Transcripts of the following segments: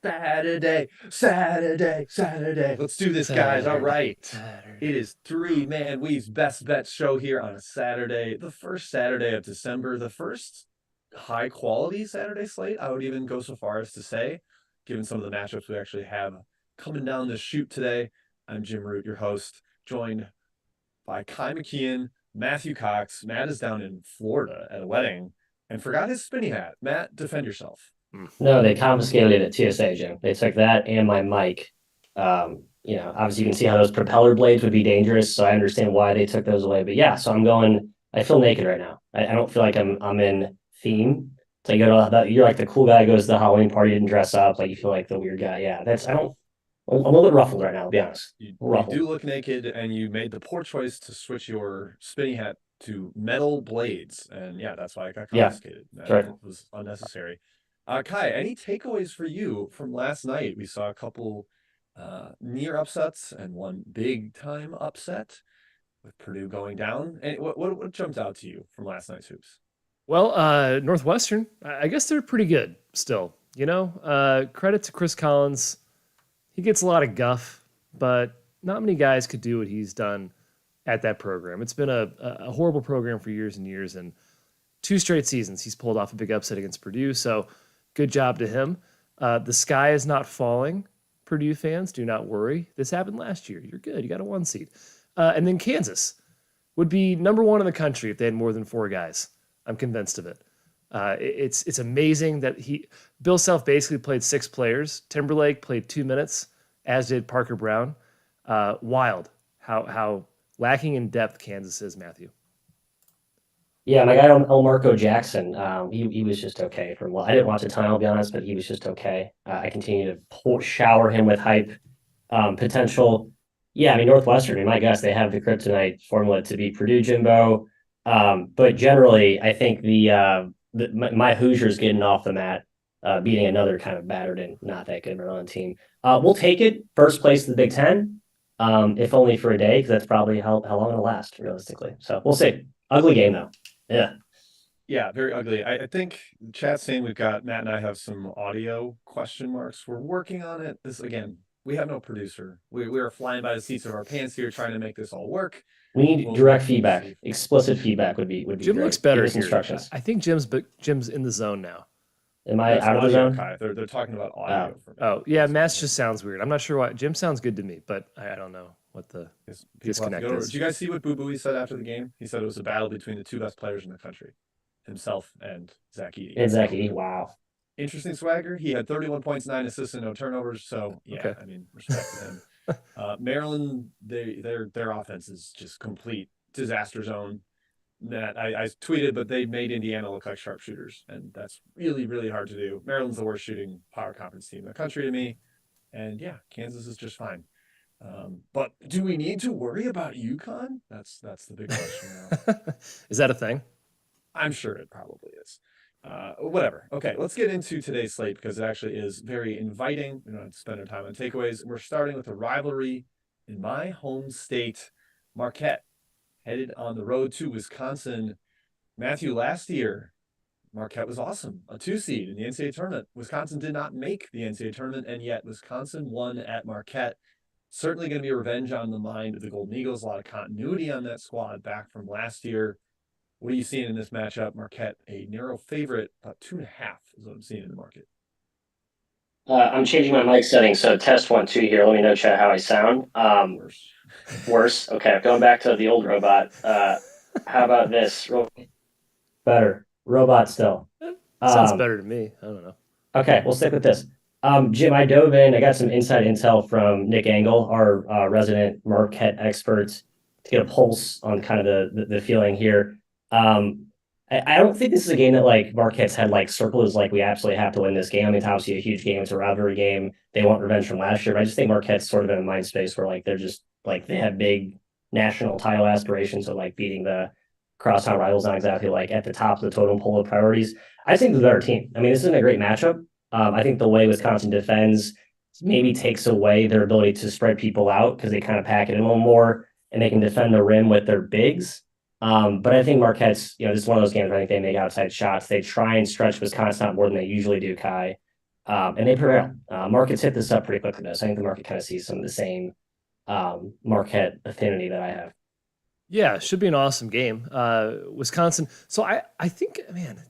Saturday, Saturday, Saturday. Let's do this, guys. All right. It is Three Man Weave's Best Bet show here on a Saturday, the first Saturday of December, the first high quality Saturday slate. I would even go so far as to say, given some of the matchups we actually have coming down the chute today. I'm Jim Root, your host, joined by Kai McKeon, Matthew Cox. Matt is down in Florida at a wedding and forgot his spinny hat. Matt, defend yourself. No, they confiscated it at TSA, Jim. They took that and my mic. Obviously you can see how those propeller blades would be dangerous, so I understand why they took those away. But yeah, so I'm going. I feel naked right now. I don't feel like I'm in theme. So you're like the cool guy who goes to the Halloween party and dress up. Like you feel like the weird guy. Yeah, that's I don't. I'm a little bit ruffled right now. To be honest, You ruffled. do look naked, and you made the poor choice to switch your spinny hat to metal blades. And yeah, that's why it got Yeah, confiscated. that's That right. was unnecessary. Kai, any takeaways for you from last night? We saw a couple near upsets and one big time upset with Purdue going down. And what jumped out to you from last night's hoops? Well, Northwestern, I guess they're pretty good still. Credit to Chris Collins. He gets a lot of guff, but not many guys could do what he's done at that program. It's been a horrible program for years and years, and two straight seasons he's pulled off a big upset against Purdue. So good job to him. The sky is not falling. Purdue fans, do not worry. This happened last year. You're good. You got a 1 seed. And then Kansas would be number one in the country if they had more than four guys. I'm convinced of it. It's amazing that Bill Self basically played six players. Timberlake played 2 minutes, as did Parker Brown. Wild how lacking in depth Kansas is, Matthew. Yeah, my guy Marco Jackson. He was just okay for a while. I didn't watch a ton, I'll be honest, but he was just okay. I continue to shower him with hype potential. Yeah, I mean Northwestern. My guess they have the kryptonite formula to beat Purdue, Jimbo. But generally, I think my Hoosiers getting off the mat, beating another kind of battered and not that good Maryland team. We'll take it first place in the Big Ten, if only for a day, because that's probably how long it'll last realistically. So we'll see. Ugly game though. Yeah. Yeah, very ugly. I think the chat's saying we've got Matt and I have some audio question marks. We're working on it. This again, we have no producer. We are flying by the seats of our pants here trying to make this all work. We need direct feedback. Explicit feedback would be Jim great. looks better Give us here. instructions. I think Jim's in the zone now. Am I There's out of the audio, zone? Kai. They're talking about audio for me. Oh yeah, Matt's just sounds weird. I'm not sure why. Jim sounds good to me, but I don't know what the Because people have to disconnect go is. Did you guys see what Boo Booey said after the game? He said it was a battle between the two best players in the country, himself and Zach Edey. And Zach Edey. Wow. Interesting swagger. He had 31 points, 9 assists, and no turnovers. So yeah, Okay. I mean, respect to him. Maryland, their offense is just complete disaster zone. That I tweeted, but they made Indiana look like sharpshooters, and that's really, really hard to do. Maryland's the worst shooting power conference team in the country to me, and yeah, Kansas is just fine. But do we need to worry about UConn? That's the big question now. Is that a thing? I'm sure it probably is. Whatever. Okay, let's get into today's slate because it actually is very inviting. We don't have to spend our time on takeaways. We're starting with a rivalry in my home state, Marquette, headed on the road to Wisconsin. Matthew, last year, Marquette was awesome, a 2 seed in the NCAA tournament. Wisconsin did not make the NCAA tournament, and yet Wisconsin won at Marquette. Certainly going to be a revenge on the mind of the Golden Eagles. A lot of continuity on that squad back from last year. What are you seeing in this matchup? Marquette, a narrow favorite, about 2.5 is what I'm seeing in the market. I'm changing my mic settings, so test 1, 2 here. Let me know, chat, how I sound. Worse. Worse. Okay, going back to the old robot. How about this? Better. Robot still. Sounds better to me. I don't know. Okay, we'll stick with this. Jim, I dove in. I got some inside intel from Nick Engel, our resident Marquette expert, to get a pulse on kind of the feeling here. I don't think this is a game that like Marquette's had like circles like we absolutely have to win this game. I mean, it's obviously a huge game. It's a rivalry game. They want revenge from last year. But I just think Marquette's sort of in a mind space where like they're just like they have big national title aspirations. So like beating the crosstown rivals not exactly like at the top of the totem pole of priorities. I think the better team. I mean, this isn't a great matchup. I think the way Wisconsin defends maybe takes away their ability to spread people out because they kind of pack it in a little more and they can defend the rim with their bigs. But I think Marquette's, this is one of those games where I think they make outside shots. They try and stretch Wisconsin out more than they usually do, Kai. And they prevail. Market's hit this up pretty quickly, though. So I think the market kind of sees some of the same Marquette affinity that I have. Yeah, should be an awesome game. Wisconsin. So I think, man,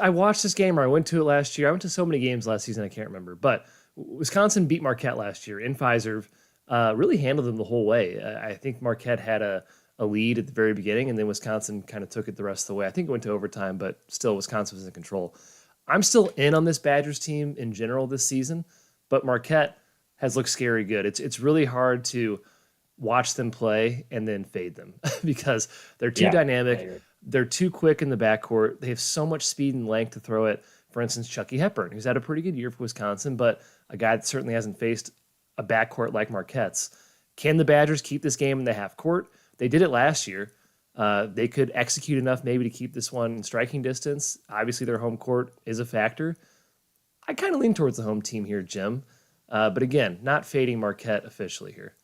I watched this game or I went to it last year. I went to so many games last season, I can't remember. But Wisconsin beat Marquette last year in Pfizer, really handled them the whole way. I think Marquette had a lead at the very beginning, and then Wisconsin kind of took it the rest of the way. I think it went to overtime, but still, Wisconsin was in control. I'm still in on this Badgers team in general this season, but Marquette has looked scary good. It's really hard to watch them play and then fade them because they're too Yeah, I dynamic. agree. They're too quick in the backcourt. They have so much speed and length to throw it. For instance, Chucky Hepburn, who's had a pretty good year for Wisconsin, but a guy that certainly hasn't faced a backcourt like Marquette's. Can the Badgers keep this game in the half court? They did it last year. They could execute enough maybe to keep this one in striking distance. Obviously, their home court is a factor. I kind of lean towards the home team here, Jim. But again, not fading Marquette officially here.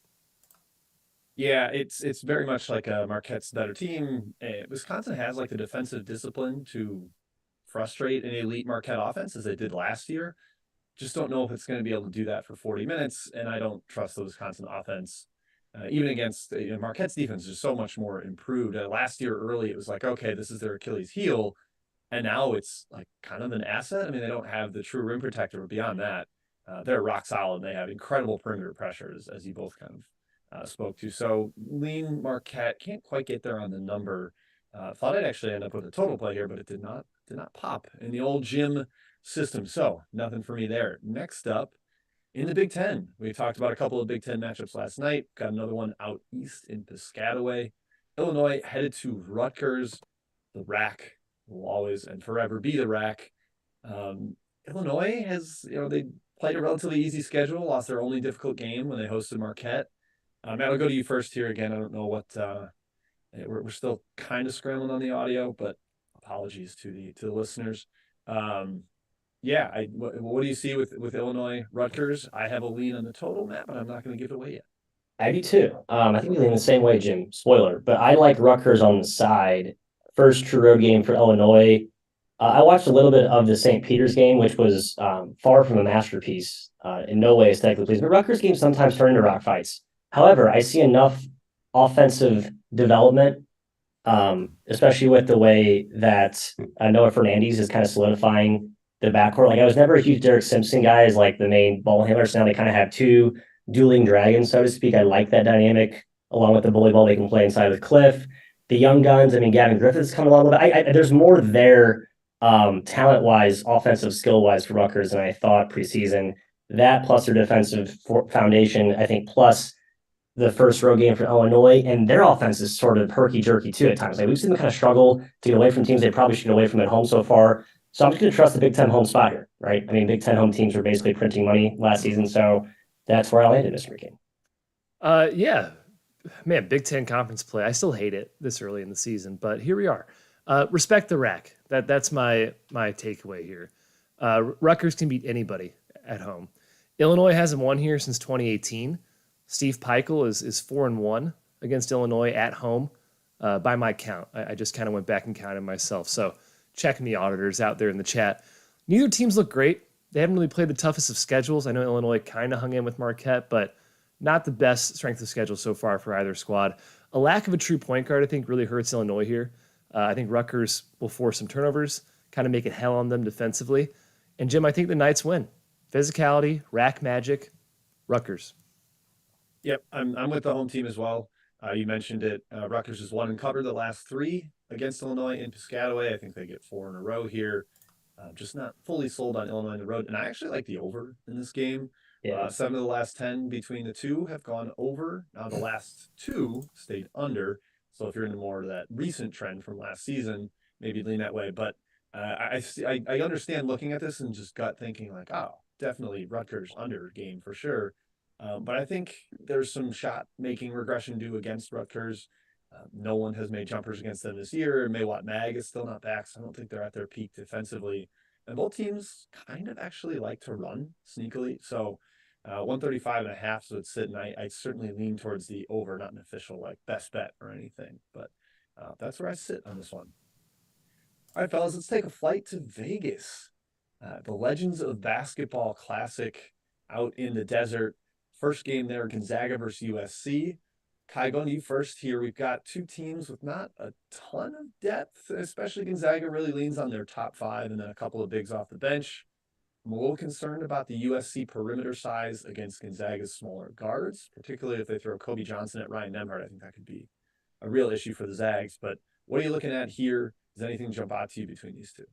Yeah, it's very much like Marquette's better team. Wisconsin has like the defensive discipline to frustrate an elite Marquette offense as they did last year. Just don't know if it's going to be able to do that for 40 minutes, and I don't trust the Wisconsin offense. Even against Marquette's defense is so much more improved. Last year early, it was like, okay, this is their Achilles heel, and now it's like kind of an asset. I mean, they don't have the true rim protector, but beyond that, they're rock solid. They have incredible perimeter pressures, as you both kind of spoke to. So lean Marquette can't quite get there on the number. Thought I'd actually end up with a total play here, but it did not pop in the old gym system. So nothing for me there. Next up in the Big Ten, we talked about a couple of Big Ten matchups last night. Got another one out east in Piscataway. Illinois headed to Rutgers. The rack will always and forever be the rack. Illinois has, they played a relatively easy schedule, lost their only difficult game when they hosted Marquette. Matt, I'll go to you first here again. I don't know what we're still kind of scrambling on the audio, but apologies to the listeners. Yeah, what do you see with Illinois Rutgers? I have a lean on the total, Matt, but I'm not going to give it away yet. I do too. I think we lean the same way, Jim. Spoiler, but I like Rutgers on the side. First true road game for Illinois. I watched a little bit of the St. Peter's game, which was far from a masterpiece. In no way aesthetically pleasing, but Rutgers games sometimes turn into rock fights. However, I see enough offensive development, especially with the way that Noah Fernandes is kind of solidifying the backcourt. Like I was never a huge Derek Simpson guy as like the main ball handler. So now they kind of have two dueling dragons, so to speak. I like that dynamic along with the bully ball they can play inside of Cliff. The young guns, I mean, Gavin Griffith's coming along with it. There's more there talent wise, offensive skill wise for Rutgers than I thought preseason. That plus their defensive foundation, I think, plus the first road game for Illinois, and their offense is sort of herky jerky too at times. Like we've seen them kind of struggle to get away from teams they probably should get away from at home so far. So I'm just going to trust the Big Ten home spot here, right? I mean, Big Ten home teams were basically printing money last season, so that's where I landed, Mr. McCain. Yeah, man, Big Ten conference play. I still hate it this early in the season, but here we are. Respect the rack. That's my takeaway here. Rutgers can beat anybody at home. Illinois hasn't won here since 2018. Steve Peichel is 4-1 against Illinois at home by my count. I just kind of went back and counted myself. So check me, auditors out there in the chat. Neither teams look great. They haven't really played the toughest of schedules. I know Illinois kind of hung in with Marquette, but not the best strength of schedule so far for either squad. A lack of a true point guard, I think, really hurts Illinois here. I think Rutgers will force some turnovers, kind of make it hell on them defensively. And Jim, I think the Knights win. Physicality, rack magic, Rutgers. Yep, I'm with the home team as well. You mentioned it. Rutgers has won and covered the last three against Illinois in Piscataway. I think they get 4 in a row here. Just not fully sold on Illinois on the road. And I actually like the over in this game. Yeah. 7 of the last 10 between the two have gone over. Now the last 2 stayed under. So if you're into more of that recent trend from last season, maybe lean that way. But I understand looking at this and just gut thinking like, oh, definitely Rutgers under game for sure. But I think there's some shot making regression due against Rutgers. No one has made jumpers against them this year. Maywat Mag is still not back, so I don't think they're at their peak defensively. And both teams kind of actually like to run sneakily. So 135.5, so it's sitting. I certainly lean towards the over, not an official like best bet or anything. But that's where I sit on this one. All right, fellas, let's take a flight to Vegas. The Legends of Basketball Classic out in the desert. First game there, Gonzaga versus USC. Kai, going to you first here. We've got two teams with not a ton of depth, especially Gonzaga really leans on their top five and then a couple of bigs off the bench. I'm a little concerned about the USC perimeter size against Gonzaga's smaller guards, particularly if they throw Kobe Johnson at Ryan Nembhard. I think that could be a real issue for the Zags. But what are you looking at here? Does anything jump out to you between these two?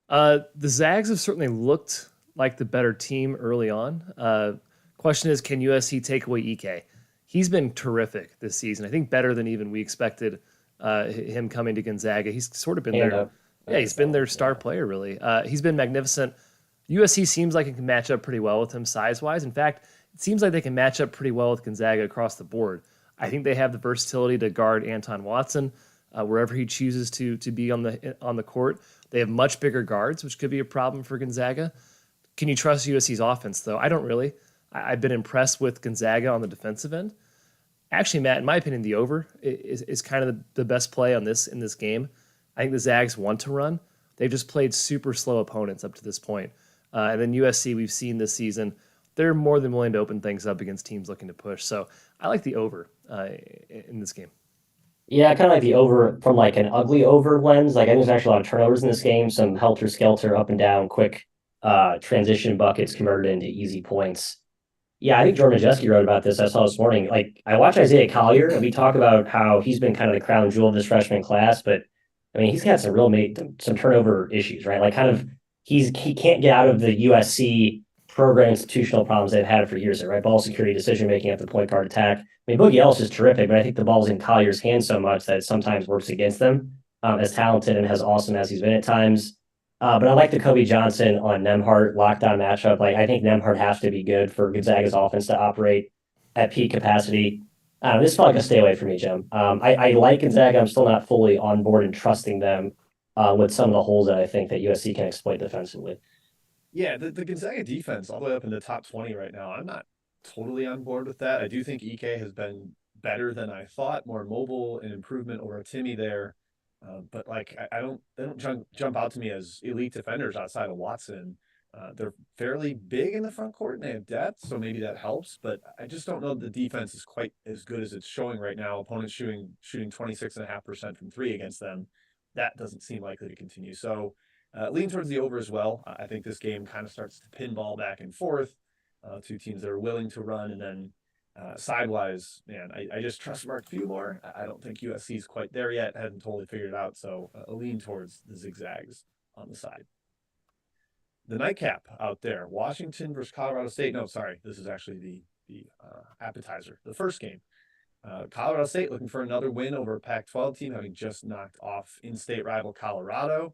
The Zags have certainly looked like the better team early on. Question is, can USC take away Ike? He's been terrific this season. I think better than even we expected him coming to Gonzaga. He's sort of been he's been their star player, really. He's been magnificent. USC seems like it can match up pretty well with him size-wise. In fact, it seems like they can match up pretty well with Gonzaga across the board. I think they have the versatility to guard Anton Watson wherever he chooses to be on the court. They have much bigger guards, which could be a problem for Gonzaga. Can you trust USC's offense, though? I don't really. I've been impressed with Gonzaga on the defensive end. Actually, Matt, in my opinion, the over is kind of the best play in this game. I think the Zags want to run. They've just played super slow opponents up to this point. And then USC, we've seen this season, they're more than willing to open things up against teams looking to push. So I like the over in this game. Yeah, I kind of like the over from like an ugly over lens. Like I think there's actually a lot of turnovers in this game, some helter-skelter, up and down, quick transition buckets converted into easy points. Yeah, I think Jordan Majeski wrote about this. I saw this morning. Like, I watch Isaiah Collier, and we talk about how he's been kind of the crown jewel of this freshman class, but I mean, he's got some turnover issues, right? Like, kind of, he can't get out of the USC program institutional problems they've had for years, right? Ball security, decision making at the point guard attack. I mean, Boogie Ellis is terrific, but I think the ball's in Collier's hands so much that it sometimes works against them. As talented and as awesome as he's been at times. But I like the Kobe Johnson on Nembhard lockdown matchup. Like I think Nembhard has to be good for Gonzaga's offense to operate at peak capacity. This is probably gonna stay away from me, Jim. I like Gonzaga. I'm still not fully on board and trusting them with some of the holes that I think that USC can exploit defensively. Yeah, the Gonzaga defense all the way up in the top 20 right now. I'm not totally on board with that. I do think Ike has been better than I thought, more mobile, and improvement over Timmy there. But like they don't jump out to me as elite defenders outside of Watson. They're fairly big in the front court and they have depth, so maybe that helps. But I just don't know the defense is quite as good as it's showing right now. Opponents shooting 26.5% from three against them. That doesn't seem likely to continue. So lean towards the over as well. I think this game kind of starts to pinball back and forth. Two teams that are willing to run, and then sidewise, man, I just trust Mark Few more. I don't think USC is quite there yet. I hadn't totally figured it out, so a lean towards the zigzags on the side. The nightcap out there, Washington versus Colorado State. No, sorry, this is actually the appetizer. The first game, Colorado State looking for another win over a Pac-12 team, having just knocked off in-state rival Colorado.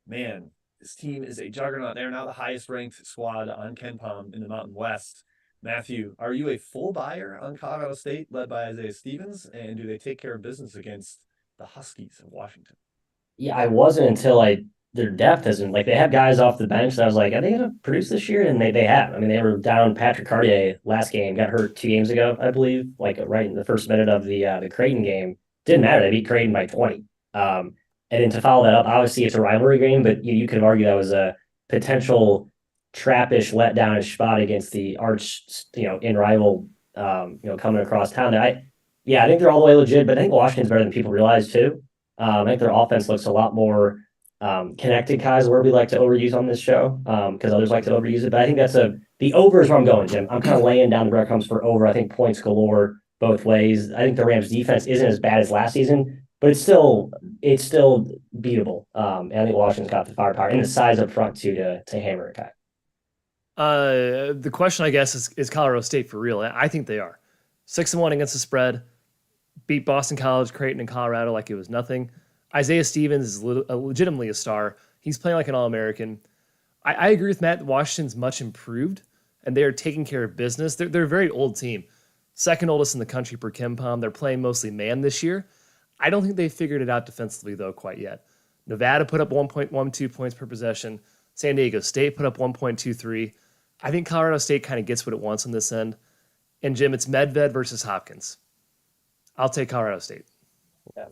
Man, this team is a juggernaut. They're now the highest-ranked squad on KenPom in the Mountain West. Matthew, are you a full buyer on Colorado State, led by Isaiah Stevens, and do they take care of business against the Huskies of Washington? Yeah, I wasn't until their depth hasn't like they have guys off the bench that I was like, are they gonna produce this year? And they have. I mean, they were down Patrick Cartier last game, got hurt 2 games ago, I believe, like right in the first minute of the Creighton game. Didn't matter. They beat Creighton by 20. And then to follow that up, obviously it's a rivalry game, but you could argue that was a potential trappish letdownish spot against the arch, in rival, coming across town. I think they're all the way legit, but I think Washington's better than people realize too. I think their offense looks a lot more connected. Kai's a word we like to overuse on this show because others like to overuse it. But I think the over is where I'm going, Jim. I'm kind of laying down the breadcrumbs for over. I think points galore both ways. I think the Rams defense isn't as bad as last season, but it's still beatable. And I think Washington's got the firepower and the size up front too to hammer a guy. The question, I guess, is Colorado State for real? I think they are. 6-1 against the spread. Beat Boston College, Creighton, and Colorado like it was nothing. Isaiah Stevens is legitimately a star. He's playing like an All-American. I agree with Matt that Washington's much improved, and they are taking care of business. They're a very old team. Second oldest in the country per KenPom. They're playing mostly man this year. I don't think they've figured it out defensively, though, quite yet. Nevada put up 1.12 points per possession. San Diego State put up 1.23. I think Colorado State kind of gets what it wants on this end. And, Jim, it's Medved versus Hopkins. I'll take Colorado State.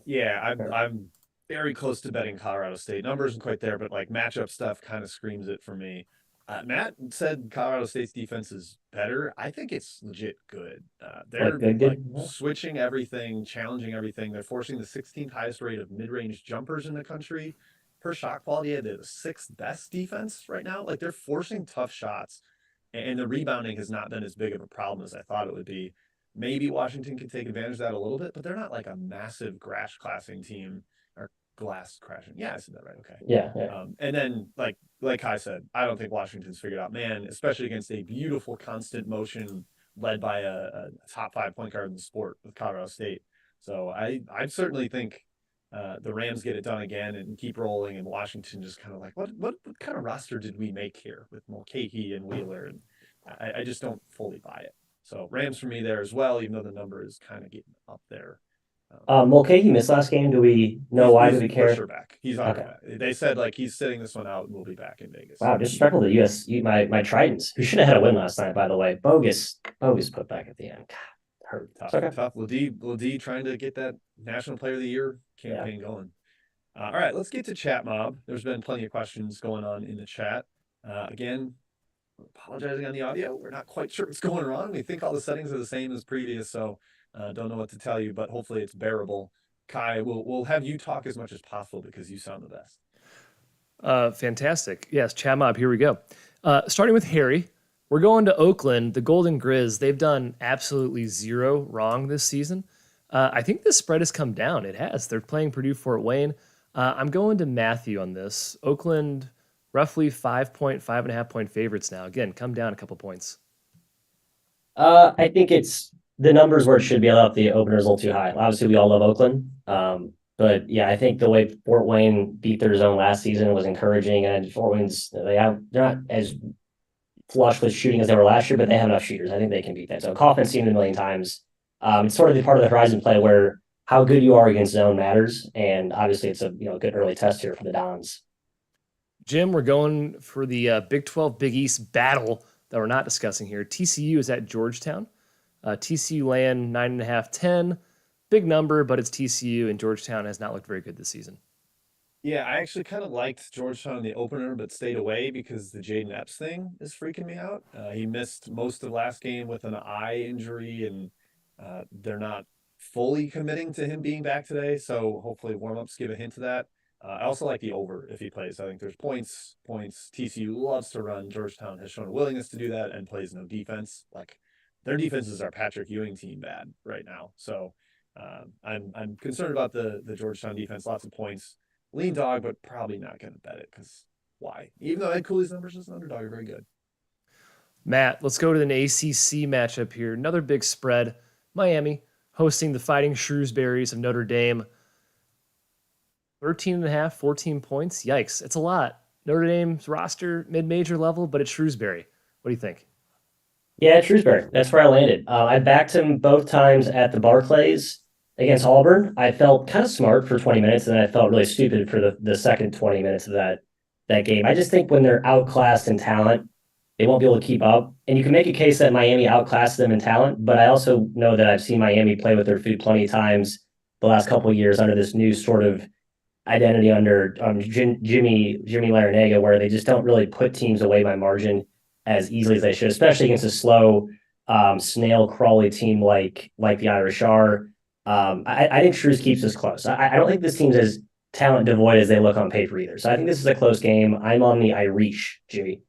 Yeah, I'm very close to betting Colorado State. Numbers aren't quite there, but like matchup stuff kind of screams it for me. Matt said Colorado State's defense is better. I think it's legit good. Like They're good, like good. Yeah. switching everything, challenging everything. They're forcing the 16th highest rate of mid-range jumpers in the country per shot quality. They're the sixth best defense right now. Like they're forcing tough shots, and the rebounding has not been as big of a problem as I thought it would be. Maybe Washington can take advantage of that a little bit, but they're not like a massive grass classing team or glass crashing. Yeah, I said that right. Okay. Yeah, yeah. And then like I said, I don't think Washington's figured out, man, especially against a beautiful constant motion led by a top 5 point guard in the sport with Colorado State. So I certainly think the Rams get it done again and keep rolling, and Washington just kind of like what kind of roster did we make here with Mulcahy and Wheeler, and I just don't fully buy it. So Rams for me there as well, even though the number is kind of getting up there. Mulcahy missed last game. Do we know why? Do we care? For sure back. He's on. Okay. They said like he's sitting this one out and we'll be back in Vegas. Wow, disrespectful to my Tritons, who should have had a win last night, by the way. Bogus put back at the end. God, hurt. Tough, Okay. tough. Ladie trying to get that National Player of the Year campaign going. All right, let's get to Chat Mob. There's been plenty of questions going on in the chat. Again, apologizing on the audio. We're not quite sure what's going on. We think all the settings are the same as previous, so don't know what to tell you, but hopefully it's bearable. Kai, we'll have you talk as much as possible because you sound the best. Fantastic. Yes, Chat Mob, here we go. Starting with Harry, we're going to Oakland. The Golden Grizz, they've done absolutely zero wrong this season. I think the spread has come down. It has. They're playing Purdue Fort Wayne. I'm going to Matthew on this. Oakland, roughly 5.5 point favorites now. Again, come down a couple points. I think it's the numbers where it should be. I thought the opener is a little too high. Obviously, we all love Oakland. But yeah, I think the way Fort Wayne beat their zone last season was encouraging, and Fort Wayne's they're not as flush with shooting as they were last year, but they have enough shooters. I think they can beat that. So Kauffman's seen it a million times. It's sort of the part of the horizon play where how good you are against zone matters, and obviously it's a good early test here for the Dons. Jim, we're going for the Big 12 Big East battle that we're not discussing here. TCU is at Georgetown. TCU laying 9.5, 10. Big number, but it's TCU, and Georgetown has not looked very good this season. Yeah, I actually kind of liked Georgetown in the opener, but stayed away because the Jaden Epps thing is freaking me out. He missed most of last game with an eye injury, and they're not fully committing to him being back today. So hopefully warm-ups give a hint of that. I also like the over if he plays. I think there's points. TCU loves to run. Georgetown has shown a willingness to do that and plays no defense. Like their defenses are Patrick Ewing team bad right now. So I'm concerned about the Georgetown defense. Lots of points. Lean dog, but probably not going to bet it because why? Even though Ed Cooley's numbers as an underdog are very good. Matt, let's go to an ACC matchup here. Another big spread. Miami hosting the Fighting Shrewsberries of Notre Dame. 13.5, 14 points. Yikes. It's a lot. Notre Dame's roster, mid-major level, but it's Shrewsbury. What do you think? Yeah, Shrewsbury. That's where I landed. I backed him both times at the Barclays against Auburn. I felt kind of smart for 20 minutes, and then I felt really stupid for the second 20 minutes of that game. I just think when they're outclassed in talent, they won't be able to keep up. And you can make a case that Miami outclassed them in talent, but I also know that I've seen Miami play with their food plenty of times the last couple of years under this new sort of identity under Jimmy Larinaga, where they just don't really put teams away by margin as easily as they should, especially against a slow, snail crawly team like the Irish are. I think Shrews keeps us close. I don't think this team's as talent devoid as they look on paper either. So I think this is a close game. I'm on the Irish, Jimmy.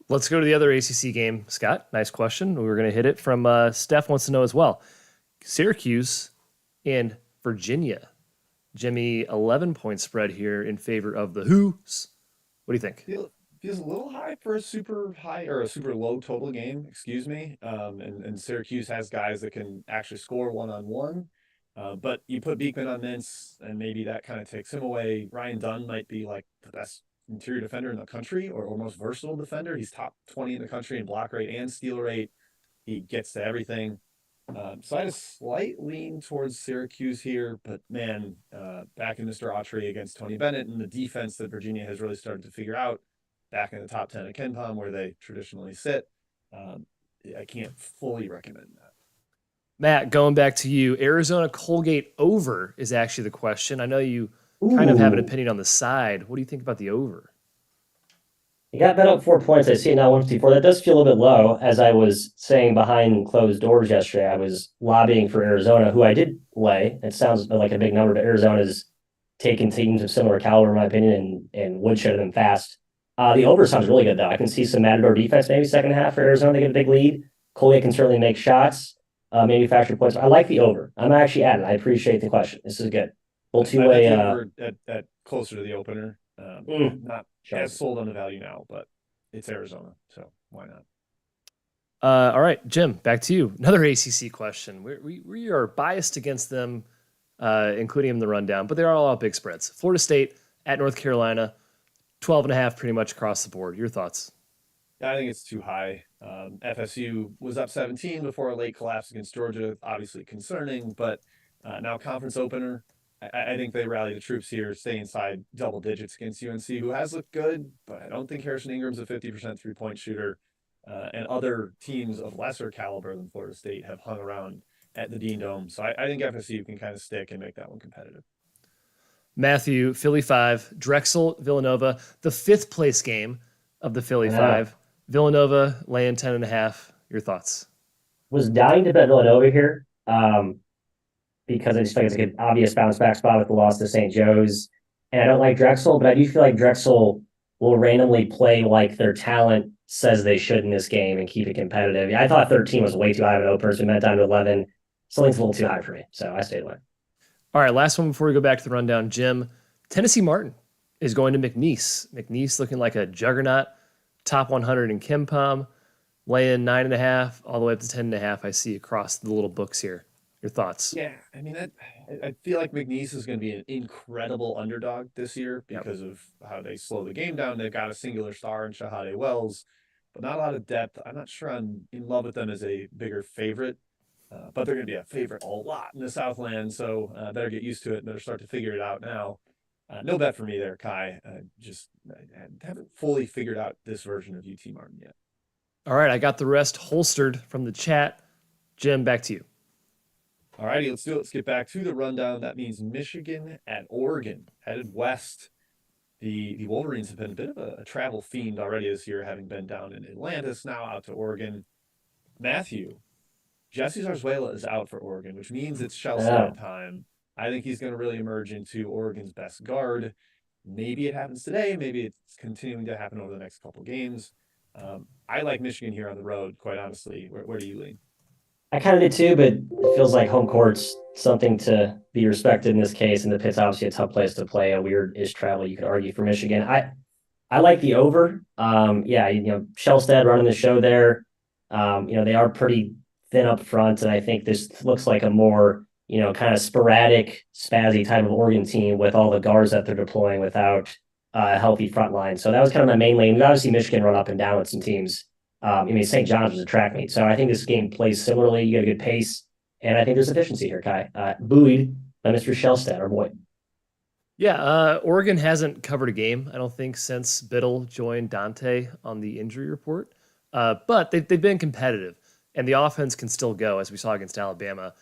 Let's go to the other ACC game. Scott, nice question. We're going to hit it from Steph wants to know as well. Syracuse and Virginia. Jimmy, 11-point spread here in favor of the Hoos. What do you think? Feels a little high for a super high or a super low total game, excuse me. And Syracuse has guys that can actually score one-on-one. But you put Beekman on Mintz, and maybe that kind of takes him away. Ryan Dunn might be like the best interior defender in the country or most versatile defender. He's top 20 in the country in block rate and steal rate. He gets to everything. So I had a slight lean towards Syracuse here, but man, back in Mr. Autry against Tony Bennett and the defense that Virginia has really started to figure out back in the top 10 at KenPom where they traditionally sit. I can't fully recommend that. Matt, going back to you, Arizona Colgate over is actually the question. I know you kind of have an Ooh, opinion on the side. What do you think about the over? you got bet up 4 points. I see it now 154. That does feel a bit low. As I was saying behind closed doors yesterday, I was lobbying for Arizona, who I did lay. It sounds like a big number, but Arizona's taken teams of similar caliber, in my opinion, and would show them fast. The over sounds really good, though. I can see some Matador defense maybe second half for Arizona. They get a big lead. Colgate can certainly make shots, manufacture points. I like the over. I'm actually at it. I appreciate the question. This is good. Little I bet two-way. the over at closer to the opener. Not as Sharp. sold on the value now, but it's Arizona, so why not? All right, Jim, back to you. Another ACC question. We are biased against them, including in the rundown, but they're all out big spreads. Florida State at North Carolina, 12 and a half pretty much across the board. Your thoughts? I think it's too high. FSU was up 17 before a late collapse against Georgia. Obviously concerning, but now conference opener. I think they rally the troops here, stay inside double digits against UNC, who has looked good, but I don't think Harrison Ingram's a 50% three-point shooter. And other teams of lesser caliber than Florida State have hung around at the Dean Dome. So I think FSU can kind of stick and make that one competitive. Matthew, Philly 5, Drexel, Villanova, the fifth place game of the Philly I know. 5. Villanova laying 10 and a half. Your thoughts? Was dying to bet Villanova here because I just think it's like an obvious bounce back spot with the loss to St. Joe's. And I don't like Drexel, but I do feel like Drexel will randomly play like their talent says they should in this game and keep it competitive. Yeah, I thought 13 was way too high of an opener, so we went down to 11. Something's a little too high for me, so I stayed away. All right, last one before we go back to the rundown. Jim, Tennessee Martin is going to McNeese. McNeese looking like a juggernaut, top 100 in Kim Pom, laying 9.5 all the way up to 10.5. I see across the little books here. Your thoughts? Yeah, I mean, I feel like McNeese is going to be an incredible underdog this year Yep. because of how they slow the game down. They've got a singular star in Shahade Wells, but not a lot of depth. I'm not sure I'm in love with them as a bigger favorite, but they're going to be a favorite a lot in the Southland, so better get used to it. Better start to figure it out now. No bet for me there, Kai. I haven't fully figured out this version of UT Martin yet. All right, I got the rest holstered from the chat. Jim, back to you. All righty, let's do it. Let's get back to the rundown. That means Michigan at Oregon, headed west. The Wolverines have been a bit of a travel fiend already this year, having been down in Atlantis, now out to Oregon. Matthew, Jesse Zarzuela is out for Oregon, which means it's Oh, Shellstead time. I think he's going to really emerge into Oregon's best guard. Maybe it happens today. Maybe it's continuing to happen over the next couple games. I like Michigan here on the road, quite honestly. Where do you lean? I kind of did too, but it feels like home court's something to be respected in this case, and the pit's obviously a tough place to play. A weird-ish travel, you could argue, for Michigan. I like the over. Yeah, Shellstead running the show there. They are pretty thin up front, and I think this looks like a more kind of sporadic, spazzy type of Oregon team with all the guards that they're deploying without a healthy front line. So that was kind of my main lane. We obviously Michigan run up and down with some teams. St. John's was a track meet, so I think this game plays similarly. You get a good pace, and I think there's efficiency here, Kai. Buoyed by Mr. Shellstead, our boy. Yeah, Oregon hasn't covered a game, I don't think, since Biddle joined Dante on the injury report. But they've been competitive, and the offense can still go, as we saw against Alabama.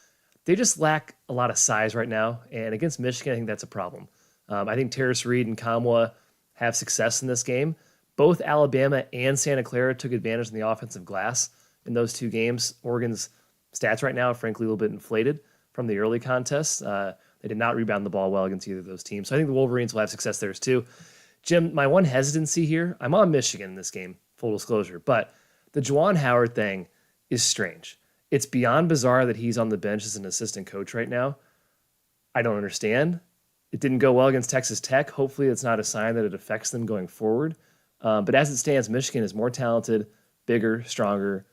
They just lack a lot of size right now, and against Michigan, I think that's a problem. I think Terrace Reed and Kamwa have success in this game. Both Alabama and Santa Clara took advantage of the offensive glass in those two games. Oregon's stats right now are frankly a little bit inflated from the early contests. They did not rebound the ball well against either of those teams. So I think the Wolverines will have success there too. Jim, my one hesitancy here, I'm on Michigan in this game, full disclosure, but the Juwan Howard thing is strange. It's beyond bizarre that he's on the bench as an assistant coach right now. I don't understand. It didn't go well against Texas Tech. Hopefully, it's not a sign that it affects them going forward. But as it stands, Michigan is more talented, bigger, stronger,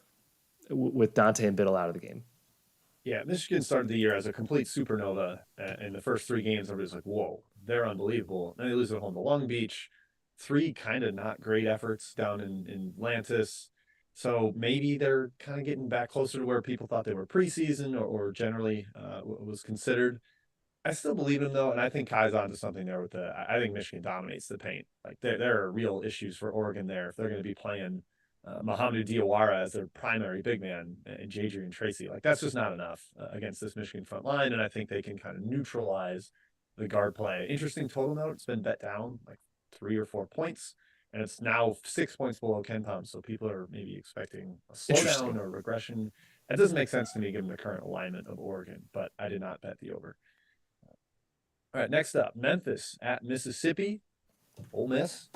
with Dante and Biddle out of the game. Yeah, Michigan started the year as a complete supernova. In the first three games, everybody's like, whoa, they're unbelievable. And they lose at home to Long Beach. Three kind of not great efforts down in Atlantis. So maybe they're kind of getting back closer to where people thought they were preseason or generally was considered. I still believe him though, and I think Kai's onto something there I think Michigan dominates the paint. Like there are real issues for Oregon there if they're going to be playing Mohamed Diawara as their primary big man and Jadrian Tracy. Like that's just not enough against this Michigan front line, and I think they can kind of neutralize the guard play. Interesting total note: it's been bet down like 3 or 4 points, and it's now 6 points below KenPom. So people are maybe expecting a slowdown or regression. That doesn't make sense to me given the current alignment of Oregon, but I did not bet the over. All right, next up, Memphis at Mississippi. Ole Miss.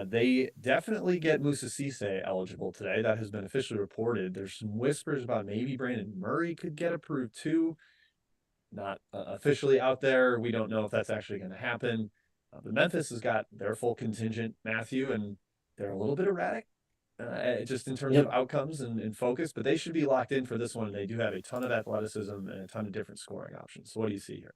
They definitely get Musa Cisse eligible today. That has been officially reported. There's some whispers about maybe Brandon Murray could get approved too. Not officially out there. We don't know if that's actually going to happen. But Memphis has got their full contingent, Matthew, and they're a little bit erratic just in terms of outcomes and focus, but they should be locked in for this one. They do have a ton of athleticism and a ton of different scoring options. So what do you see here?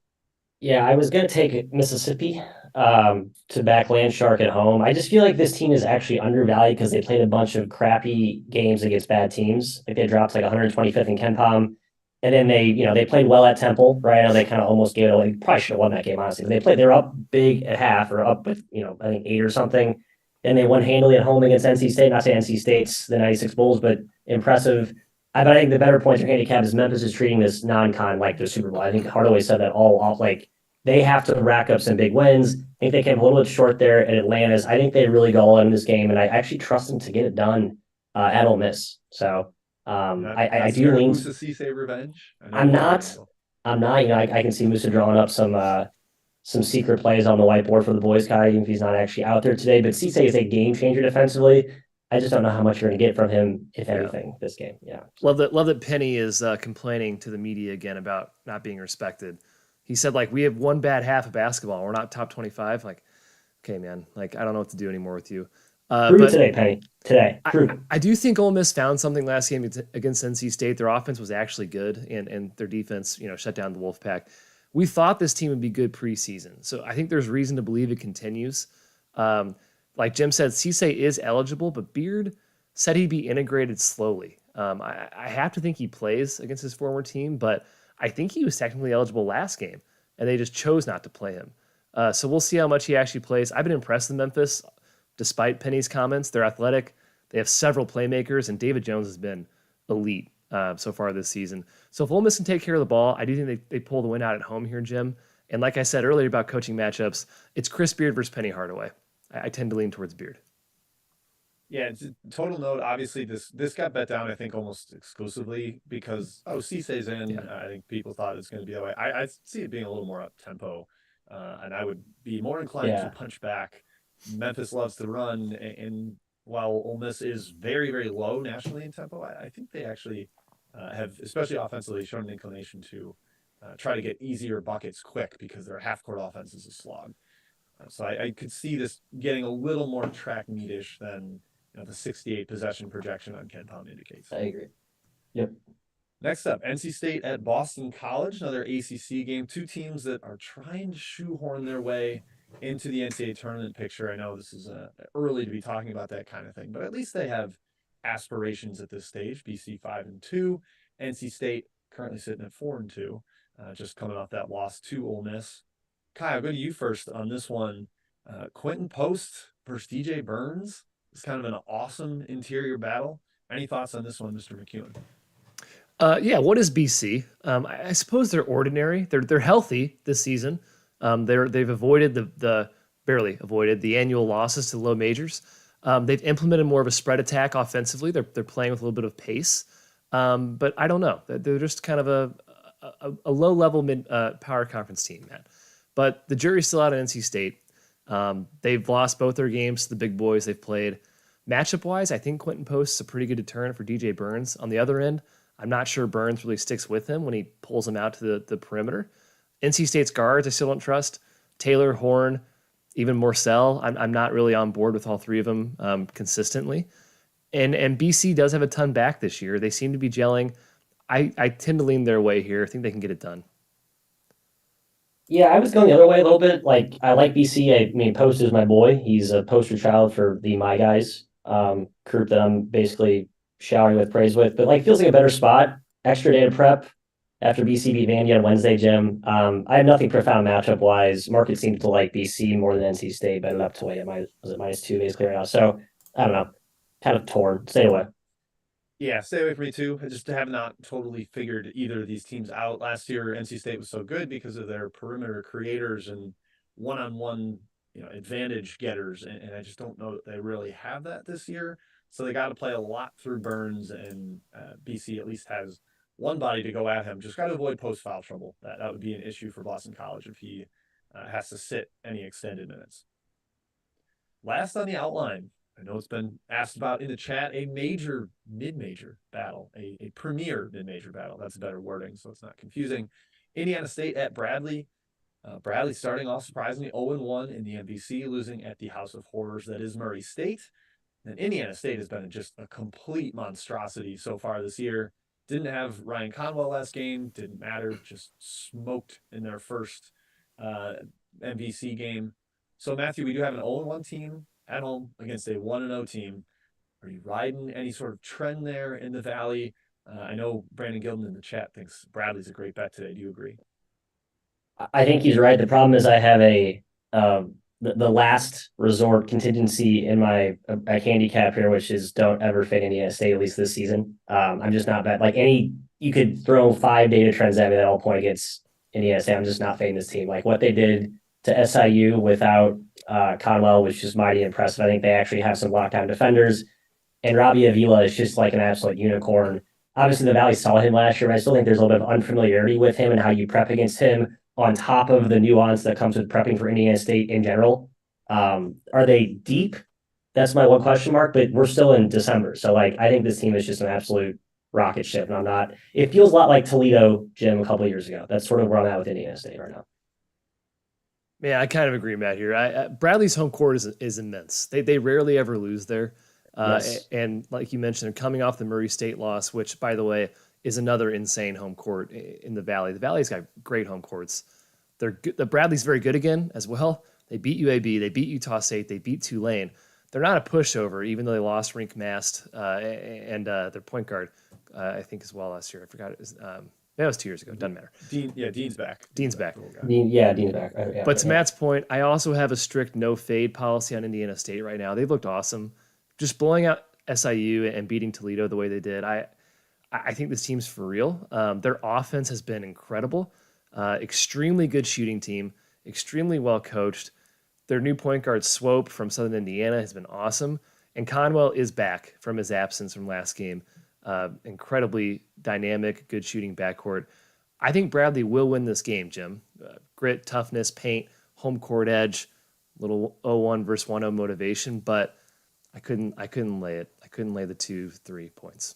Yeah, I was going to take Mississippi to back Landshark at home. I just feel like this team is actually undervalued because they played a bunch of crappy games against bad teams. Like they dropped like 125th in KenPom. And then they played well at Temple, right? I know they kind of almost gave it away. Probably should have won that game, honestly. But they were up big at half or up with, I think 8 or something. And they won handily at home against NC State. Not say NC State's the 96 Bulls, but impressive. But I think the better points are handicapped is Memphis is treating this non-con like the Super Bowl. I think Hardaway said that all off. Like they have to rack up some big wins. I think they came a little bit short there at Atlanta's. I think they really go all in this game, and I actually trust them to get it done at Ole Miss. So I do lean. Musa Cisse revenge. I'm not. I can see Musa drawing up some secret plays on the whiteboard for the boys guy, even if he's not actually out there today. But Cisse is a game changer defensively. I just don't know how much you're going to get from him, if anything, this game. Yeah. Love that Penny is complaining to the media again about not being respected. He said, like, we have one bad half of basketball. We're not top 25. Like, okay, man. Like, I don't know what to do anymore with you. Prove it today, Penny. Today. I do think Ole Miss found something last game against NC State. Their offense was actually good, and their defense, shut down the Wolfpack. We thought this team would be good preseason. So I think there's reason to believe it continues. Like Jim said, Cisse is eligible, but Beard said he'd be integrated slowly. I have to think he plays against his former team, but I think he was technically eligible last game, and they just chose not to play him. So we'll see how much he actually plays. I've been impressed with Memphis, despite Penny's comments. They're athletic. They have several playmakers, and David Jones has been elite so far this season. So if Ole Miss can take care of the ball, I do think they pull the win out at home here, Jim. And like I said earlier about coaching matchups, it's Chris Beard versus Penny Hardaway. I tend to lean towards Beard. Yeah, it's a total note. Obviously, this got bet down, I think, almost exclusively because, Cisse's in. Yeah. I think people thought it's going to be that way. I see it being a little more up-tempo, and I would be more inclined to punch back. Memphis loves to run, and while Ole Miss is very, very low nationally in tempo, I think they actually have, especially offensively, shown an inclination to try to get easier buckets quick because their half-court offense is a slog. So I could see this getting a little more track meet-ish than the 68 possession projection on KenPom indicates. I agree. Yep. Next up, NC State at Boston College, another ACC game. Two teams that are trying to shoehorn their way into the NCAA tournament picture. I know this is early to be talking about that kind of thing, but at least they have aspirations at this stage. BC 5-2, NC State currently sitting at 4-2, just coming off that loss to Ole Miss. Kai, I'll go to you first on this one. Quentin Post versus DJ Burns. It's kind of an awesome interior battle. Any thoughts on this one, Mr. McEwen? What is BC? I suppose they're ordinary. They're healthy this season. They've avoided barely avoided the annual losses to low majors. They've implemented more of a spread attack offensively. They're playing with a little bit of pace, but I don't know. They're just kind of a low level mid power conference team, man. But the jury's still out at NC State. They've lost both their games to the big boys they've played. Matchup wise, I think Quentin Post is a pretty good deterrent for DJ Burns. On the other end, I'm not sure Burns really sticks with him when he pulls him out to the perimeter. NC State's guards, I still don't trust. Taylor, Horn, even Morcell. I'm not really on board with all three of them consistently. And BC does have a ton back this year. They seem to be gelling. I tend to lean their way here. I think they can get it done. Yeah, I was going the other way a little bit. Like, I like BC. I mean, Post is my boy. He's a poster child for the My Guys group that I'm basically showering with praise with. But, feels like a better spot. Extra day to prep after BC beat Vandy on Wednesday, Jim. I have nothing profound matchup-wise. Market seems to like BC more than NC State, but up to weight. Was it -2 basically right now? So, I don't know. kind of torn. Stay away. Yeah, stay away from me too. I just have not totally figured either of these teams out. Last year, NC State was so good because of their perimeter creators and one-on-one, advantage getters, and I just don't know that they really have that this year. So they got to play a lot through Burns, and BC at least has one body to go at him. Just got to avoid post-foul trouble. That would be an issue for Boston College if he has to sit any extended minutes. Last on the outline, I know it's been asked about in the chat, a major mid-major battle, a premier mid-major battle. That's better wording, so it's not confusing. Indiana State at Bradley. Bradley starting off surprisingly 0-1 in the MVC, losing at the House of Horrors that is Murray State. And Indiana State has been just a complete monstrosity so far this year. Didn't have Ryan Conwell last game, didn't matter, just smoked in their first MVC game. So, Matthew, we do have an 0-1 team at home against a 1-0 team. Are you riding any sort of trend there in the Valley? I know Brandon Gilman in the chat thinks Bradley's a great bet today. Do you agree? I think he's right. The problem is I have the last resort contingency in my a handicap here, which is don't ever fade Indiana State at least this season. I'm just not bet like any. You could throw 5 data trends at me that all point against Indiana State. I'm just not fading this team. Like what they did to SIU without Conwell was just mighty impressive. I think they actually have some lockdown defenders, and Robbie Avila is just like an absolute unicorn. Obviously, the Valley saw him last year, but I still think there's a little bit of unfamiliarity with him and how you prep against him on top of the nuance that comes with prepping for Indiana State in general. Are they deep? That's my one question mark, but we're still in December. So like I think this team is just an absolute rocket ship. And I'm not it feels a lot like Toledo, Jim, a couple of years ago. That's sort of where I'm at with Indiana State right now. Yeah, I kind of agree, Matt. Here, Bradley's home court is immense. They rarely ever lose there, Yes. and like you mentioned, they're coming off the Murray State loss, which, by the way, is another insane home court in the Valley. The Valley's got great home courts. They're good. The Bradley's very good again as well. They beat UAB, they beat Utah State, they beat Tulane. They're not a pushover, even though they lost Rink Mast and their point guard, I think, as well last year. I forgot it was. That was 2 years ago. Doesn't matter. Dean's back. Dean's back. Dean's back. Yeah, But to Matt's point, I also have a strict no fade policy on Indiana State right now. They've looked awesome. Just blowing out SIU and beating Toledo the way they did. I think this team's for real. Their offense has been incredible. Extremely good shooting team. Extremely well coached. Their new point guard Swope from Southern Indiana has been awesome. And Conwell is back from his absence from last game. Incredibly dynamic, good shooting backcourt. I think Bradley will win this game, Jim. Grit, toughness, paint, home court edge, little 0-1 versus 1-0 motivation, but I couldn't lay it. I couldn't lay the 2-3 points.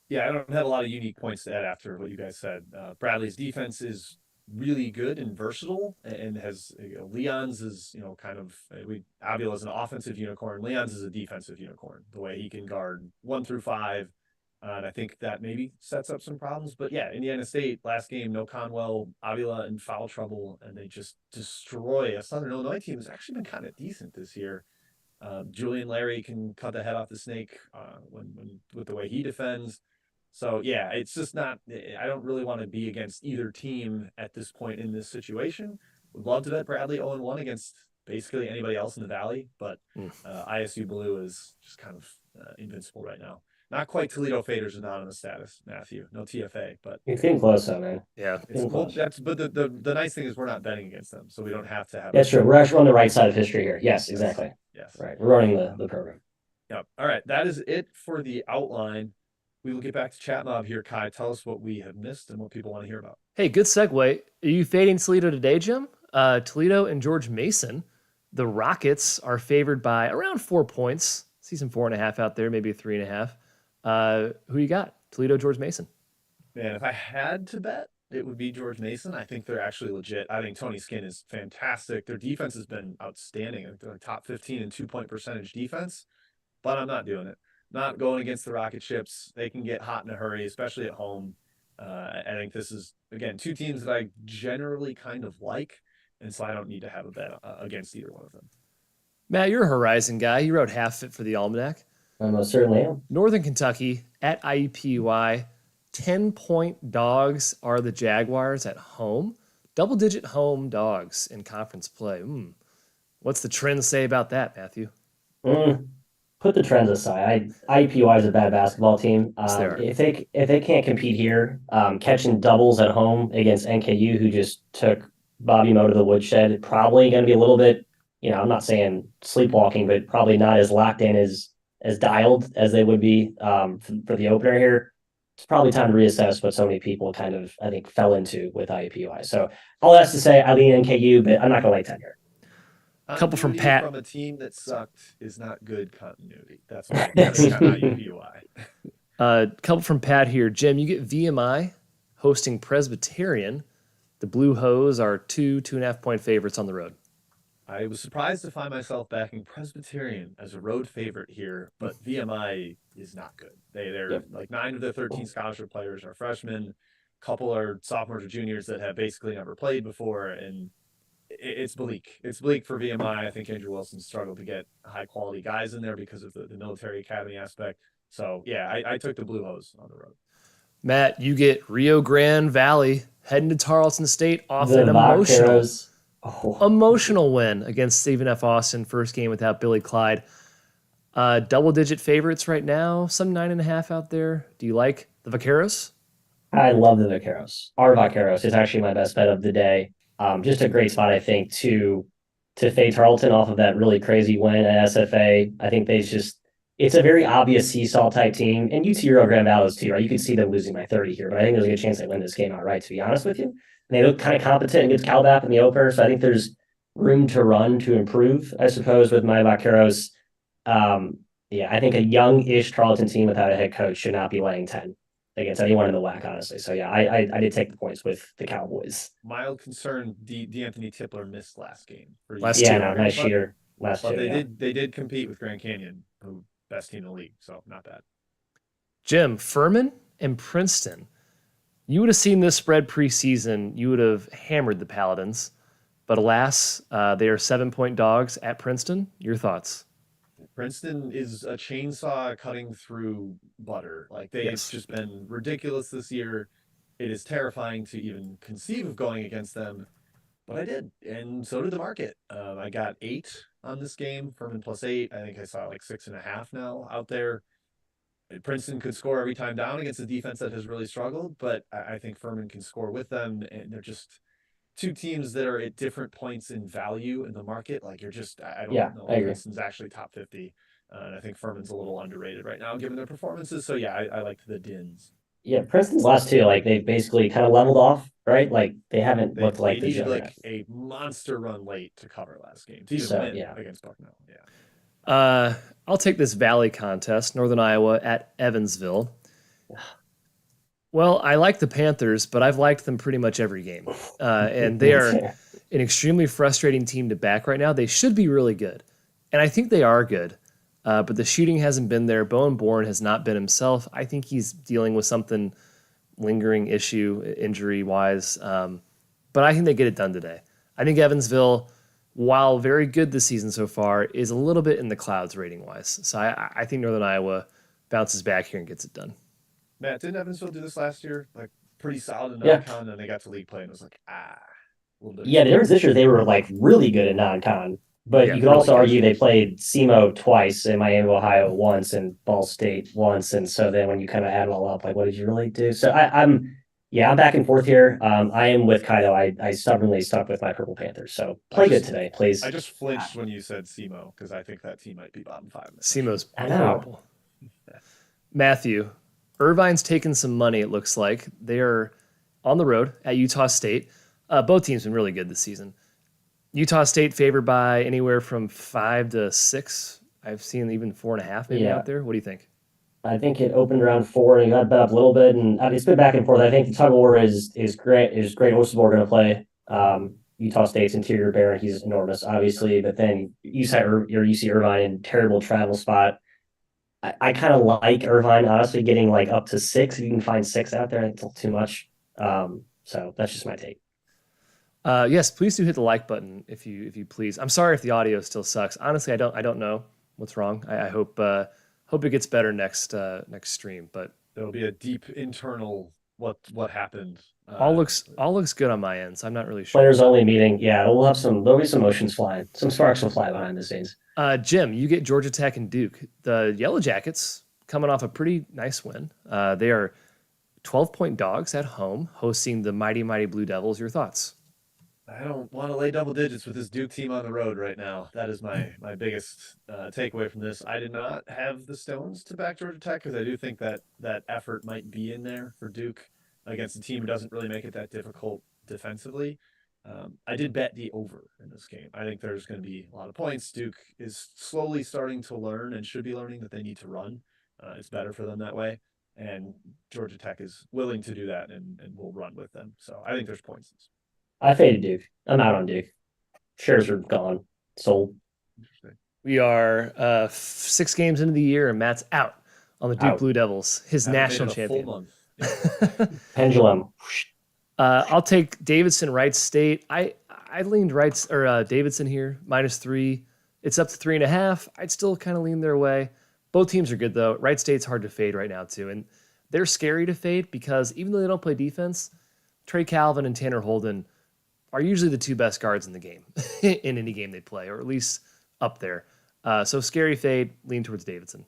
Yeah, I don't have a lot of unique points to add after what you guys said. Bradley's defense is really good and versatile, and has Leon's is kind of Avila is an offensive unicorn. Leon's is a defensive unicorn. The way he can guard 1 through 5. And I think that maybe sets up some problems. But yeah, Indiana State, last game, no Conwell, Avila in foul trouble, and they just destroy a Southern Illinois team that's actually been kind of decent this year. Julian Larry can cut the head off the snake when with the way he defends. So yeah, it's just not. I don't really want to be against either team at this point in this situation. Would love to bet Bradley 0-1 against basically anybody else in the Valley, but ISU Blue is just kind of invincible right now. Not quite Toledo Faders anonymous status, Matthew. No TFA, but You're getting close though, man. Yeah, it's cool. But the nice thing is we're not betting against them, so we don't have to have. That's true. We're actually on the right side of history here. Yes, exactly. Yes. Right. We're running the program. Yep. All right. That is it for the outline. We will get back to Chat Mob here. Kai, tell us what we have missed and what people want to hear about. Hey, good segue. Are you fading Toledo today, Jim? Toledo and George Mason. The Rockets are favored by around 4 points. See some 4.5 out there, maybe a 3.5. Who you got? Toledo, George Mason. Man, if I had to bet, it would be George Mason. I think they're actually legit. I think Tony Skinn is fantastic. Their defense has been outstanding. I think they're like top 15 in 2-point percentage defense, but I'm not doing it. Not going against the rocket ships. They can get hot in a hurry, especially at home. I think this is, again, two teams that I generally kind of like, and so I don't need to have a bet against either one of them. Matt, you're a Horizon guy. You wrote half it for the Almanac. I most certainly am. Northern Kentucky at IUPUI. 10-point dogs are the Jaguars at home. Double-digit home dogs in conference play. What's the trend say about that, Matthew? put the trends aside. IUPUI is a bad basketball team. Yes, they are. If they can't compete here, catching doubles at home against NKU, who just took Bobby Moe to the woodshed, probably going to be a little bit. I'm not saying sleepwalking, but probably not as locked in as dialed as they would be for the opener here. It's probably time to reassess what so many people kind of, I think, fell into with IUPUI. So all that's to say, I lean NKU, but I'm not going to lay 10 here. Couple from Continuity Pat. from a team that sucked is not good continuity. That's what I'm getting at IUPUI. Couple from Pat here. Jim, you get VMI hosting Presbyterian. The Blue Hose are 2.5 point favorites on the road. I was surprised to find myself backing Presbyterian as a road favorite here, but VMI is not good. They're like 9 of their 13 scholarship players are freshmen. A couple are sophomores or juniors that have basically never played before, and it's bleak. It's bleak for VMI. I think Andrew Wilson struggled to get high quality guys in there because of the military academy aspect. So yeah, I took the Blue Hose on the road. Matt, you get Rio Grande Valley heading to Tarleton State off The an Vaqueros. emotional win against Stephen F. Austin, first game without Billy Clyde. Double-digit favorites right now, some 9.5 out there. Do you like the Vaqueros? I love the Vaqueros. Our Vaqueros is actually my best bet of the day. Just a great spot, I think, to fade Tarleton off of that really crazy win at SFA. I think it's a very obvious seesaw type team, and UT Rio Grande Valley too, right? You could see them losing by 30 here, but I think there's a good chance they win this game outright, to be honest with you. And they look kind of competent against Calbap in the opener, so I think there's room to run to improve, I suppose, with my Vaqueros. I think a young-ish Tarleton team without a head coach should not be laying 10 against anyone in the WAC, honestly. So yeah, I did take the points with the Cowboys. Mild concern, D'Anthony Tipler missed last game. Nice year last but year. They did compete with Grand Canyon, who best team in the league, so not bad. Jim, Furman and Princeton. You would have seen this spread preseason. You would have hammered the Paladins. But alas, they are 7-point dogs at Princeton. Your thoughts? Princeton is a chainsaw cutting through butter. Like they've just been ridiculous this year. It is terrifying to even conceive of going against them, but I did, and so did the market. I got 8 on this game, Furman +8. I think I saw like 6.5 now out there. Princeton could score every time down against a defense that has really struggled, but I think Furman can score with them, and they're just two teams that are at different points in value in the market. Like I don't know if Princeton's actually top 50. And I think Furman's a little underrated right now, given their performances. So yeah, I like the Dins. Yeah, Princeton's last two, like they've basically kind of leveled off, right? Like they haven't looked like they needed like a monster run late to cover last game to even win against Bucknell. Yeah. I'll take this Valley contest, Northern Iowa at Evansville. Well, I like the Panthers, but I've liked them pretty much every game. And they are an extremely frustrating team to back right now. They should be really good. And I think they are good. But the shooting hasn't been there. Bowen Bourne has not been himself. I think he's dealing with something lingering issue, injury-wise. But I think they get it done today. I think Evansville, while very good this season so far, is a little bit in the clouds rating-wise. So I think Northern Iowa bounces back here and gets it done. Matt, didn't Evansville do this last year? Like pretty solid in non-con, and they got to league play, and it was like, a little bit. Yeah, the difference this year, they were like really good at non-con. But you could also argue they played SEMO twice and Miami, Ohio once and Ball State once. And so then when you kind of add it all up, like, what did you really do? So I'm back and forth here. I am with Kaido. I stubbornly stuck with my Purple Panthers. So play good today, please. I just flinched when you said SEMO because I think that team might be bottom 5. SEMO's horrible. Matthew, Irvine's taken some money, it looks like. They are on the road at Utah State. Both teams have been really good this season. Utah State favored by anywhere from 5 to 6. I've seen even 4.5 maybe out there. What do you think? I think it opened around 4 and got bet up a little bit, and it's been back and forth. I think the tug of war is great. Great Osterborg going to play. Utah State's interior Baron, he's enormous, obviously, but then UC Irvine in terrible travel spot. I kind of like Irvine, honestly, getting like up to 6. If you can find 6 out there, it's too much. So that's just my take. Yes, please do hit the like button if you please. I'm sorry if the audio still sucks. Honestly, I don't know what's wrong. I hope it gets better next stream. But there'll be a deep internal what happened. All looks good on my end, so I'm not really sure. Players only meeting. Yeah, there'll be some motions flying. Some sparks will fly behind the scenes. Jim, you get Georgia Tech and Duke. The Yellow Jackets coming off a pretty nice win. They are 12-point dogs at home, hosting the mighty, mighty Blue Devils. Your thoughts? I don't want to lay double digits with this Duke team on the road right now. That is my biggest takeaway from this. I did not have the stones to back Georgia Tech because I do think that that effort might be in there for Duke against a team who doesn't really make it that difficult defensively. I did bet the over in this game. I think there's going to be a lot of points. Duke is slowly starting to learn and should be learning that they need to run. It's better for them that way. And Georgia Tech is willing to do that and will run with them. So I think there's points. I faded Duke. I'm out on Duke. Shares are gone. Sold. Interesting. We are 6 games into the year, and Matt's out on the Duke Out. Blue Devils, his Haven't made national it a full champion. month. Pendulum. I'll take Davidson Wright State. I leaned Davidson here -3. It's up to 3.5. I'd still kind of lean their way. Both teams are good though. Wright State's hard to fade right now too, and they're scary to fade because even though they don't play defense, Trey Calvin and Tanner Holden are usually the 2 best guards in the game in any game they play, or at least up there. So scary fade. Lean towards Davidson.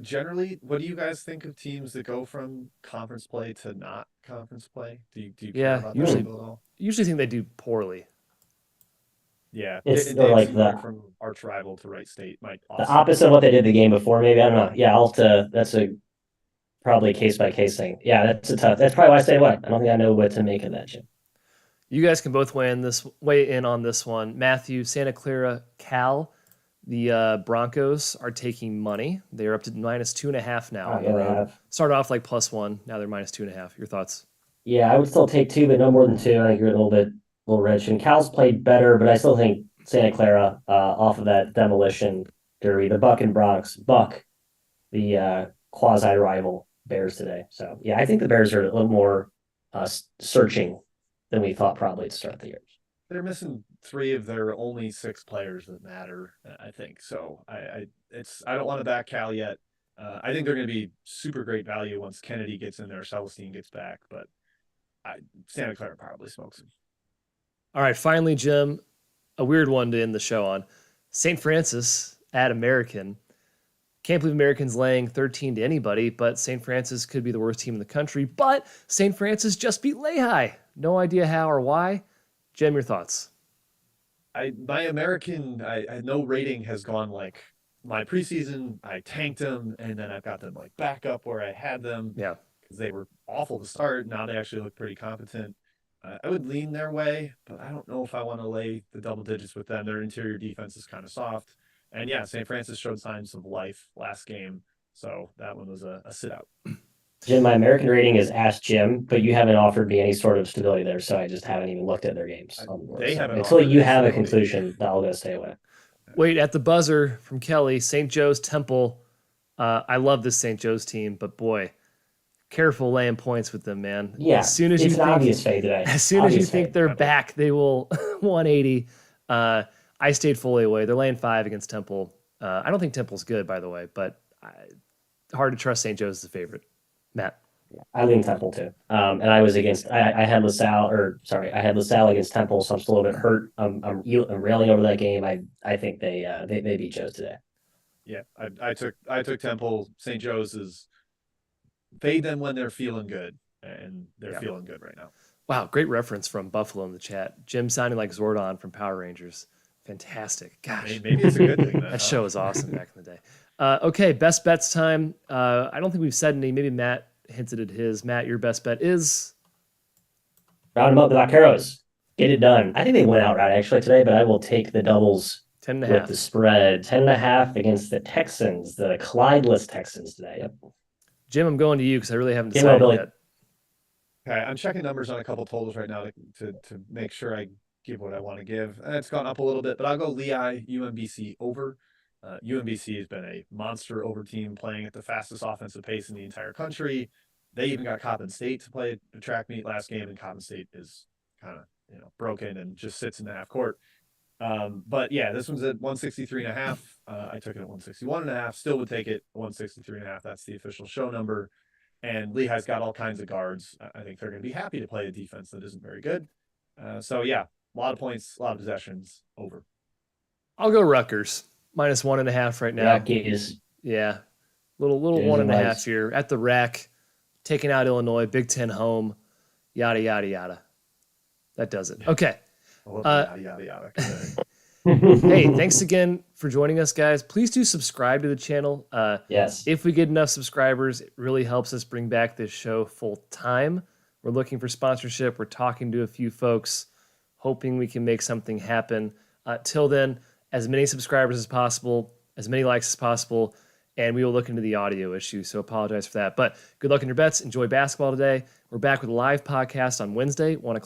Generally, what do you guys think of teams that go from conference play to not conference play? Do you care Yeah, about usually- that at all? Usually think they do poorly. Yeah, It's Dave they're like Seaborg the from arch rival to Wright State might the opposite of what they did the game before. Maybe I don't know. Yeah, I'll have to. That's a probably case by case thing. Yeah, that's a tough. That's probably why I stay away. I don't think I know what to make of that, Jim. You guys can both weigh in on this one. Matthew, Santa Clara, Cal. The Broncos are taking money. They're up to -2.5 now. Oh, on yeah, the they road. have. Started off like +1. Now they're -2.5. Your thoughts? Yeah, I would still take 2, but no more than 2. I think you're a little rich. And Cal's played better, but I still think Santa Clara off of that demolition derby, the Buck and Bronx, Buck, the quasi rival Bears today. So yeah, I think the Bears are a little more searching than we thought probably to start the year. They're missing 3 of their only 6 players that matter, I think. So I don't want to back Cal yet. I think they're going to be super great value once Kennedy gets in there, Celestine gets back, but Santa Clara probably smokes him. All right, finally, Jim, a weird one to end the show on. St. Francis at American. Can't believe American's laying 13 to anybody, but St. Francis could be the worst team in the country. But St. Francis just beat Lehigh. No idea how or why. Jim, your thoughts? My American, no rating has gone like my preseason. I tanked them, and then I've got them like back up where I had them. Yeah. Because they were awful to start. Now they actually look pretty competent. I would lean their way, but I don't know if I want to lay the double digits with them. Their interior defense is kind of soft. And yeah, St. Francis showed signs of life last game. So that one was a sit out. Jim, my American rating is Ask Jim, but you haven't offered me any sort of stability there, so I just haven't even looked at their games. They haven't until offered you any have a stability. conclusion, that I'll go stay away. Wait, at the buzzer from Kelly, St. Joe's Temple. I love this St. Joe's team, but boy, careful laying points with them, man. Yeah, as soon as it's you an think, obvious fade today. as soon as you Obvious think fade. they're back, they will 180. I stayed fully away. They're laying 5 against Temple. I don't think Temple's good, by the way, but hard to trust St. Joe's as a favorite. Matt. I lean Temple too. And I was against. I had I had LaSalle against Temple, so I'm still a little bit hurt. I'm railing over that game. I think they beat Joe's today. Yeah, I took Temple. St. Joe's is fade them when they're feeling good, and they're feeling good right now. Wow, great reference from Buffalo in the chat. Jim sounding like Zordon from Power Rangers. Fantastic. Gosh, Maybe it's a good thing. that show was awesome back in the day. Okay, best bets time. I don't think we've said any. Maybe Matt hinted at his. Matt, your best bet is? Round them up, the Vaqueros. Get it done. I think they went outright actually today, but I will take the doubles 10.5. with the spread. 10.5 against the Texans, the Clydeless Texans today. Yep. Jim, I'm going to you because I really haven't Get well, decided Billy. yet. Okay, I'm checking numbers on a couple totals right now to make sure I give what I want to give. It's gone up a little bit, but I'll go Lehigh UMBC over. UMBC has been a monster over team playing at the fastest offensive pace in the entire country. They even got Coppin State to play a track meet last game, and Coppin State is kind of broken and just sits in the half court. But yeah, this one's at 163.5. I took it at 161.5. Still would take it 163.5. That's the official show number. And Lehigh's got all kinds of guards. I think they're going to be happy to play a defense that isn't very good. So yeah, a lot of points, a lot of possessions, over. I'll go Rutgers. minus 1.5 right now. Rockies. Yeah. Little Jersey 1.5 Mike's. here at the rack, taking out Illinois, Big Ten home, yada, yada, yada. That does it. Okay. I love the yada, yada, yada. Hey, thanks again for joining us, guys. Please do subscribe to the channel. Yes. If we get enough subscribers, it really helps us bring back this show full time. We're looking for sponsorship. We're talking to a few folks, hoping we can make something happen. Till then, as many subscribers as possible, as many likes as possible, and we will look into the audio issue. So apologize for that. But good luck in your bets. Enjoy basketball today. We're back with a live podcast on Wednesday, 1 o'clock.